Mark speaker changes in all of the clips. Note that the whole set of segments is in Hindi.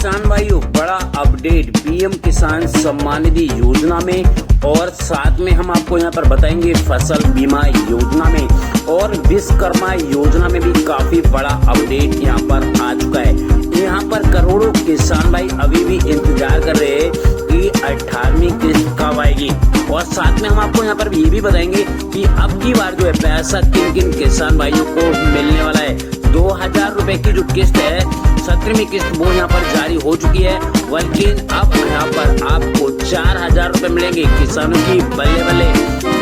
Speaker 1: किसान भाइयों, बड़ा अपडेट पीएम किसान सम्मान निधि योजना में और साथ में हम आपको यहाँ पर बताएंगे फसल बीमा योजना में और विश्वकर्मा योजना में भी काफी बड़ा अपडेट यहाँ पर आ चुका है। यहाँ पर करोड़ों किसान भाई अभी भी इंतजार कर रहे हैं कि 18वीं किस्त कब आएगी और साथ में हम आपको यहाँ पर ये भी बताएंगे कि अब की बार जो है पैसा किन किन किसान भाइयों को मिलने वाला है। 2000 रुपए की जो किस्त है 17वीं किस्त वो यहाँ पर जारी हो चुकी है, लेकिन अब यहाँ पर आपको 4000 रुपए मिलेंगे किसानों की बल्ले बल्ले।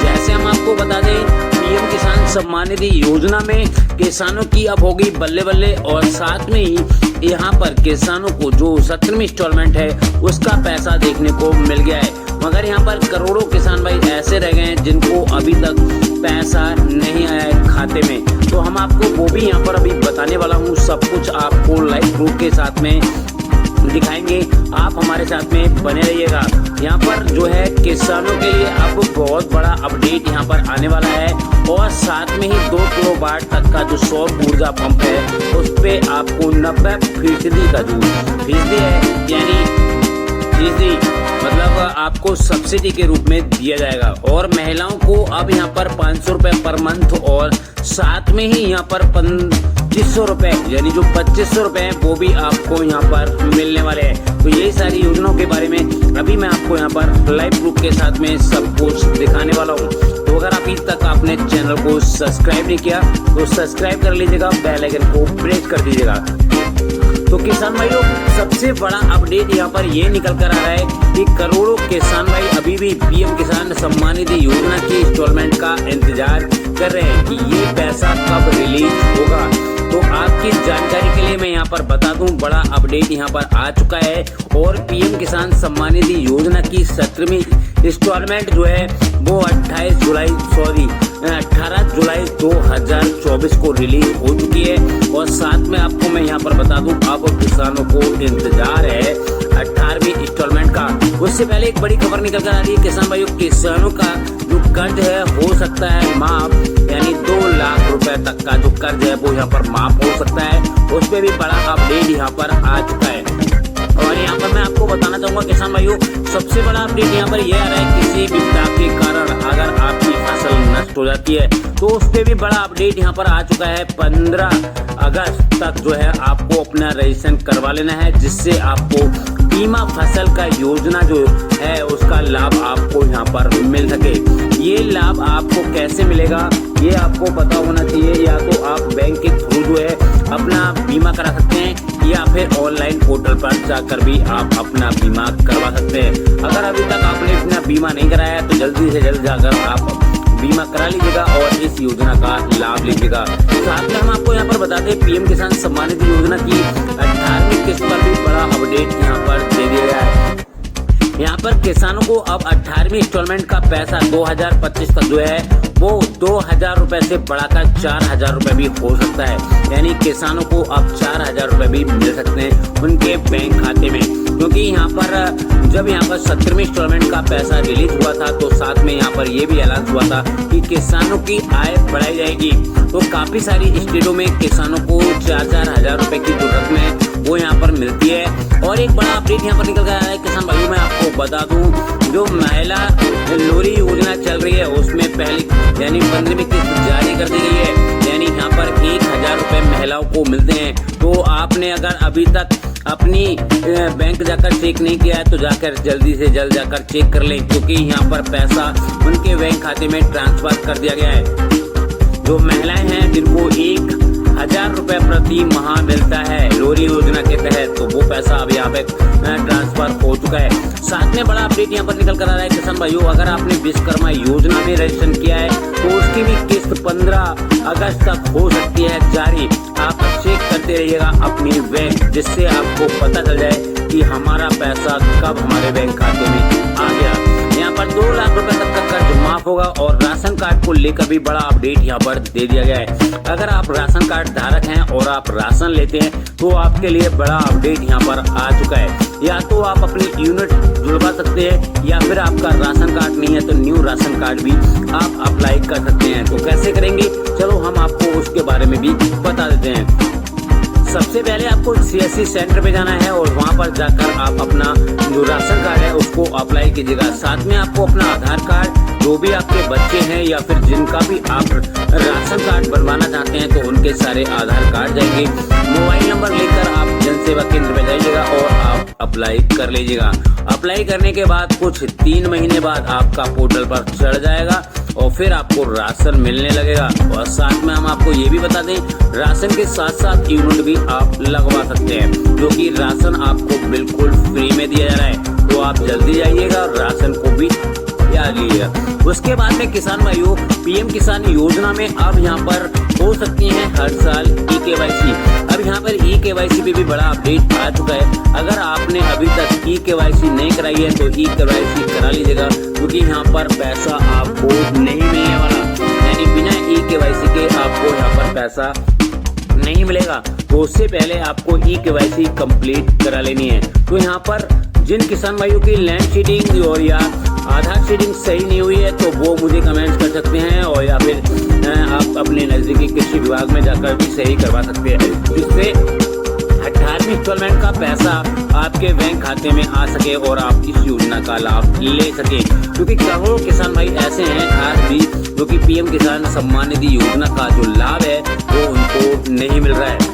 Speaker 1: जैसे हम आपको बता दें पीएम किसान सम्मान निधि योजना में किसानों की अब होगी बल्ले बल्ले और साथ में ही यहाँ पर किसानों को जो 17वीं इंस्टॉलमेंट है उसका पैसा देखने को मिल गया है। मगर यहाँ पर करोड़ों किसान भाई ऐसे रह गए हैं जिनको अभी तक पैसा नहीं आया है खाते में, तो हम आपको वो भी यहाँ पर अभी बताने वाला हूँ। सब कुछ आपको लाइव प्रूफ के साथ में दिखाएंगे, आप हमारे साथ में बने रहिएगा। यहाँ पर जो है किसानों के लिए अब बहुत बड़ा अपडेट यहाँ पर आने वाला है और साथ में ही 2 किलोवाट तक का जो सौर ऊर्जा पंप है उस पे आपको 90% का जो फीसदी है यानी फीसदी मतलब आपको सब्सिडी के रूप में दिया जाएगा और महिलाओं को अब यहाँ पर 500 रुपए पर मंथ और साथ में ही यहाँ पर 2500 रुपए यानी जो 2500 रुपए हैं वो भी आपको यहाँ पर मिलने वाले हैं। तो यही सारी योजनाओं के बारे में अभी मैं आपको यहाँ पर लाइव प्रूफ के साथ में सब कुछ दिखाने वाला हूँ। तो अगर अभी तक आपने चैनल को सब्सक्राइब नहीं किया तो सब्सक्राइब कर लीजिएगा, बेल आइकन को प्रेस कर दीजिएगा। तो किसान भाइयों सबसे बड़ा अपडेट यहाँ पर ये निकल कर आ रहा है कि करोड़ों किसान भाई अभी भी पीएम किसान सम्मान निधि योजना की इंस्टॉलमेंट का इंतजार कर रहे हैं कि ये पैसा कब रिलीज होगा। तो आपकी जानकारी के लिए मैं यहाँ पर बता दूं बड़ा अपडेट यहाँ पर आ चुका है और पीएम किसान सम्मान निधि योजना की 17वीं इंस्टॉलमेंट जो है वो 18 जुलाई 2024 को रिलीज हो चुकी है और साथ में आपको मैं यहाँ पर बता दूं अब किसानों को इंतजार है 18वीं इंस्टॉलमेंट का। उससे पहले एक बड़ी खबर निकल कर आ रही है किसान भाइयों, किसानों का जो कर्ज है हो सकता है माफ, यानी 2 लाख रुपए तक का जो कर्ज है वो यहाँ पर माफ हो सकता है। उस पर भी बड़ा अपडेट यहाँ पर आ चुका है और यहाँ पर मैं आपको बताना चाहूंगा किसान भाइयों सबसे बड़ा अपडेट यहाँ पर यह आ रहा है किसी विपदा के कारण अगर आपकी फसल नष्ट हो जाती है तो उस पर भी बड़ा अपडेट यहाँ पर आ चुका है। 15 अगस्त तक जो है आपको अपना रजिस्ट्रेशन करवा लेना है जिससे आपको बीमा फसल का योजना जो है उसका लाभ आपको यहाँ पर मिल सके। ये लाभ आपको कैसे मिलेगा ये आपको पता होना चाहिए, या तो आप बैंक के थ्रू जो है अपना बीमा करा सकते हैं या फिर ऑनलाइन पोर्टल पर जाकर भी आप अपना बीमा करवा सकते हैं। अगर अभी तक आपने अपना बीमा नहीं कराया है तो जल्दी से जल्द जाकर आप बीमा करा लीजिएगा और इस योजना का लाभ लीजिएगा। साथ में हम आपको यहाँ पर बताते हैं पीएम किसान सम्मान निधि योजना की 18वीं किस्त पर भी बड़ा अपडेट यहाँ पर दे दिया गया है। यहाँ पर किसानों को अब 18वीं इंस्टॉलमेंट का पैसा 2025 तक जो है वो 2000 रुपए से बढ़ाकर 4000 रुपए भी हो सकता है, यानी किसानों को अब 4000 रुपए भी मिल सकते हैं उनके बैंक खाते में। क्योंकि यहाँ पर जब यहाँ पर 17वीं इंस्टॉलमेंट का पैसा रिलीज हुआ था तो साथ में यहाँ पर ये भी ऐलान हुआ था कि किसानों की आय बढ़ाई जाएगी। तो काफी सारी स्टेटों में किसानों को 4-4 हजार रुपए की जो रकम है वो यहाँ पर मिलती है। और एक बड़ा अपडेट यहाँ पर निकल कर आया है किसान भाइयों, मैं आपको बता दूं जो महिला लोरी योजना चल रही है उसमें पहली यानी 15वीं किस्त जारी कर दी गई है, यानी यहाँ पर 1000 रुपए महिलाओं को मिलते हैं। तो आपने अगर अभी तक अपनी बैंक जाकर चेक नहीं किया है तो जाकर जल्दी से जल्द जाकर चेक कर लें, क्योंकि यहाँ पर पैसा उनके बैंक खाते में ट्रांसफर कर दिया गया है। जो महिलाएं हैं जिनको 1000 रुपए प्रति माह मिलता है लोरी योजना के तहत तो वो पैसा अब यहाँ पे ट्रांसफर हो चुका है। साथ में बड़ा अपडेट यहाँ पर निकल कर आ रहा है किसान भाइयों, अगर आपने विश्वकर्मा योजना में रजिस्ट्रेशन किया है तो उसकी भी किस्त 15 अगस्त तक हो सकती है जारी। आप चेक करते रहिएगा अपनी बैंक, जिससे आपको पता चल जाए कि हमारा पैसा कब हमारे बैंक खाते में आ गया। यहाँ पर 2 लाख रुपए तक का कर्ज माफ होगा और राशन कार्ड को लेकर भी बड़ा अपडेट यहाँ पर दे दिया गया है। अगर आप राशन कार्ड धारक हैं और आप राशन लेते हैं तो आपके लिए बड़ा अपडेट यहाँ पर आ चुका है। या तो आप अपनी यूनिट जुड़वा सकते हैं या फिर आपका राशन कार्ड नहीं है तो न्यू राशन कार्ड भी आप अप्लाई कर सकते हैं। तो कैसे करेंगे चलो हम आपको उसके बारे में भी बता देते हैं। सबसे पहले आपको CSC सेंटर पे जाना है और वहाँ पर जाकर आप अपना जो राशन कार्ड है उसको अप्लाई कीजिएगा। साथ में आपको अपना आधार कार्ड, जो भी आपके बच्चे हैं या फिर जिनका भी आप राशन कार्ड बनवाना चाहते हैं तो उनके सारे आधार कार्ड जाएंगे। मोबाइल नंबर लेकर आप जन सेवा केंद्र में जाइएगा और आप अप्लाई कर लीजिएगा। अप्लाई करने के बाद कुछ 3 महीने बाद आपका पोर्टल पर चढ़ जाएगा और फिर आपको राशन मिलने लगेगा। और साथ में हम आपको ये भी बता दें, राशन के साथ साथ यूनिट भी आप लगवा सकते हैं, जो कि राशन आपको बिल्कुल फ्री में दिया जा रहा है। तो आप जल्दी जाइएगा, राशन को भी याद लीजिएगा। उसके बाद में किसान भाइयों, PM किसान योजना में अब यहाँ पर हो सकती है हर साल eKYC। अब यहाँ पर eKYC पे भी बड़ा अपडेट आ चुका है। अगर आपने अभी तक eKYC नहीं कराई है तो eKYC करा लीजिएगा, क्योंकि यहाँ पर पैसा आपको नहीं मिलने वाला, यानी बिना eKYC के आपको यहाँ पर पैसा नहीं मिलेगा। तो उससे पहले आपको eKYC कंप्लीट करा लेनी है। तो यहाँ पर जिन किसान भाइयों की लैंड सीडिंग और या आधार सीडिंग सही नहीं हुई है तो वो मुझे कमेंट्स कर सकते हैं, और या फिर आप अपने नजदीकी कृषि विभाग में जाकर भी सही करवा सकते हैं, जिससे 18वीं इंस्टॉलमेंट का पैसा आपके बैंक खाते में आ सके और आप इस योजना का लाभ ले सके। क्योंकि करोड़ों किसान भाई ऐसे हैं आज भी जो कि PM किसान सम्मान निधि योजना का जो लाभ है वो उनको नहीं मिल रहा है।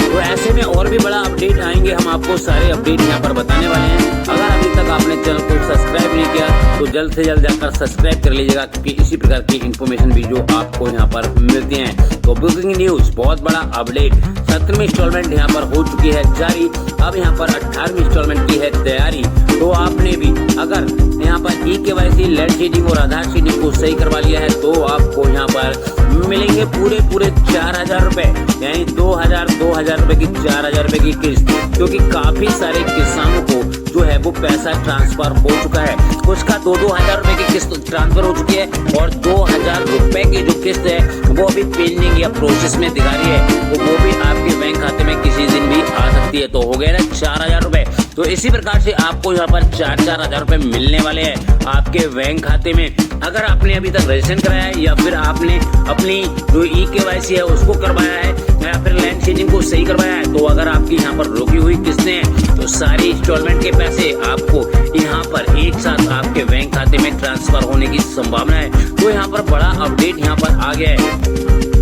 Speaker 1: तो ऐसे में और भी बड़ा अपडेट आएंगे, हम आपको सारे अपडेट यहाँ पर बताने वाले हैं। अगर अभी तक आपने चैनल को सब्सक्राइब नहीं किया तो जल्द से जल्द जाकर सब्सक्राइब कर लीजिएगा, क्योंकि इसी प्रकार की इन्फॉर्मेशन भी जो आपको यहाँ पर मिलती हैं। तो ब्रेकिंग न्यूज, बहुत बड़ा अपडेट, 17वीं इंस्टॉलमेंट यहाँ पर हो चुकी है जारी। अब यहाँ पर 18वीं इंस्टॉलमेंट की है तैयारी। तो आपने भी अगर यहाँ पर eKYC, लैंड सीडिंग और आधार सीडिंग को सही करवा लिया है तो आपको यहाँ पर मिलेंगे पूरे 4000 रुपए, यानी 2000 रुपए की 4000 रुपए की किस्त, क्योंकि काफी सारे किसानों को जो है वो पैसा ट्रांसफर हो चुका है। उसका 2-2000 रुपए की किस्त ट्रांसफर हो चुकी है और 2000 रुपए की जो किस्त है वो अभी पेंडिंग या प्रोसेस में दिखा रही है, तो वो भी आपके बैंक खाते में किसी दिन भी आ सकती है। तो हो गया ना 4000 रुपए। तो इसी प्रकार से आपको यहाँ पर 4-4000 रुपए मिलने वाले हैं आपके बैंक खाते में। अगर आपने अभी तक रजिस्ट्रेशन कराया है या फिर आपने अपनी जो eKYC है उसको करवाया है या फिर लैंड सीडिंग को सही करवाया है, तो अगर आपकी यहाँ पर रुकी हुई किस्तें हैं तो सारी इंस्टॉलमेंट के पैसे आपको यहाँ पर एक साथ आपके बैंक खाते में ट्रांसफर होने की संभावना है। तो यहाँ पर बड़ा अपडेट यहाँ पर आ गया है।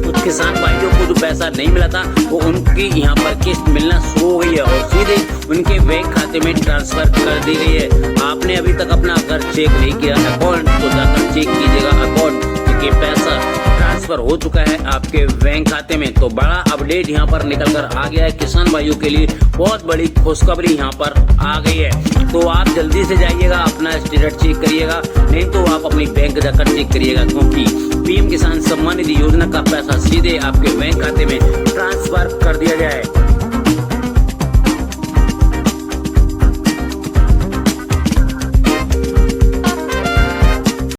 Speaker 1: कुछ किसान भाइयों को जो पैसा नहीं मिला था वो उनकी यहाँ पर किस्त मिलना शुरू हो गई है और सीधे उनके बैंक खाते में ट्रांसफर कर दी गई है। आपने अभी तक अपना अगर चेक नहीं किया अकाउंट तो जाकर चेक कीजिएगा अकाउंट, क्योंकि पैसा ट्रांसफर हो चुका है आपके बैंक खाते में। तो बड़ा अपडेट यहाँ पर निकल कर आ गया है किसान भाइयों के लिए, बहुत बड़ी खुशखबरी यहाँ पर आ गई है। तो आप जल्दी से जाइएगा, अपना स्टेटस चेक करिएगा, नहीं तो आप अपनी बैंक जाकर चेक करिएगा, क्योंकि PM किसान सम्मान निधि योजना का पैसा सीधे आपके बैंक खाते में ट्रांसफर कर दिया गया है।